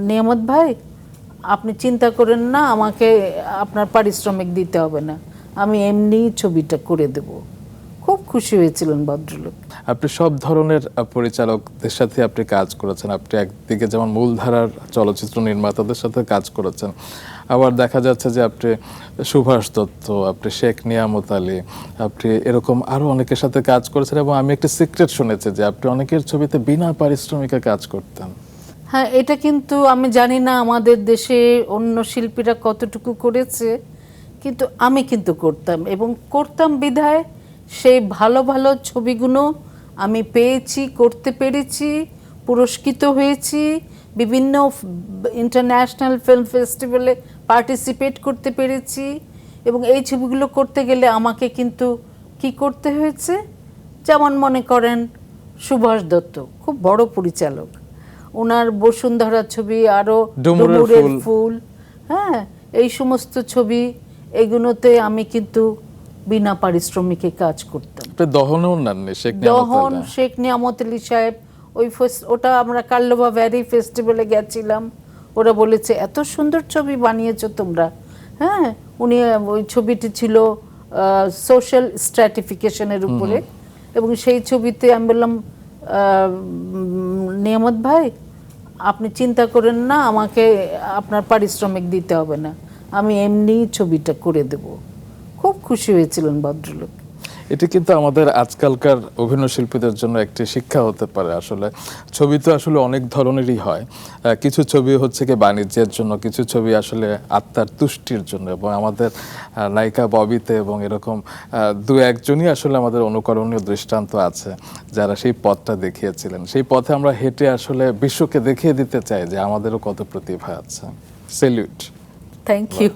নিয়ামত ভাই, আপনি চিন্তা করেন না, আমাকে আপনার পারিশ্রমিক দিতে হবে না, আমি এমনি ছবিটা করে দেব। খুব খুশি হয়েছিলেন ভদ্রলোক। আপনি সব ধরনের পরিচালকদের সাথে আপনি কাজ করেছেন। আপনি একদিকে যেমন মূলধারার চলচ্চিত্র নির্মাতাদের সাথে কাজ করেছেন, আবার দেখা যাচ্ছে যে আপনি সুভাষ দত্ত, আপনি শেখ নিয়ামত আলী, আপনি এরকম আরও অনেকের সাথে কাজ করেছেন। এবং আমি একটা সিক্রেট শুনেছি যে আপনি অনেকের ছবিতে বিনা পারিশ্রমিকে কাজ করতেন। হ্যাঁ, এটা কিন্তু আমি জানি না আমাদের দেশে অন্য শিল্পীরা কতটুকু করেছে, কিন্তু আমি কিন্তু করতাম, এবং করতাম বিধায় সেই ভালো ভালো ছবিগুলো আমি পেয়েছি, করতে পেরেছি, পুরস্কৃত হয়েছি, বিভিন্ন ইন্টারন্যাশনাল ফিল্ম ফেস্টিভ্যালে পার্টিসিপেট করতে পেরেছি। এবং এই ছবিগুলো করতে গেলে আমাকে কিন্তু কি করতে হয়েছে, যেমন মনে করেন সুভাষ দত্ত খুব বড় পরিচালক, ওনার বসুন্ধরা ছবি, আরও ডুমুরের ফুল, হ্যাঁ, এই সমস্ত ছবি, এগুলোতে আমি কিন্তু বিনা পারিশ্রমিকে কাজ করতাম। দহনও নেননি দহন শেখ নিয়ামত আলী সাহেব, ওটা আমরা কার্লোভা ভ্যালি ফেস্টিভ্যালে গেছিলাম, ওরা বলেছে এত সুন্দর ছবি বানিয়েছো তোমরা। হ্যাঁ, উনি ওই ছবিটি ছিল সোশ্যাল স্ট্র্যাটিফিকেশনের উপরে, এবং সেই ছবিতে আমি বললাম নিয়ামত ভাই, আপনি চিন্তা করেন না, আমাকে আপনার পারিশ্রমিক দিতে হবে না, আমি এমনি ছবিটা করে দেব। খুব খুশি হয়েছিলেন ভদ্রলোক। এটি কিন্তু আমাদের আজকালকার অভিনয় শিল্পীদের জন্য একটি শিক্ষা হতে পারে। আসলে ছবি তো আসলে অনেক ধরনেরই হয়। কিছু ছবি হচ্ছে কি বাণিজ্যের জন্য, কিছু ছবি আসলে আত্মার তুষ্টির জন্য। এবং আমাদের নায়িকা ববিতে এবং এরকম দু একজনই আসলে আমাদের অনুকরণীয় দৃষ্টান্ত আছে যারা সেই পথটা দেখিয়েছিলেন। সেই পথে আমরা হেঁটে আসলে বিশ্বকে দেখিয়ে দিতে চাই যে আমাদেরও কত প্রতিভা আছে। সেলিউট। Thank you.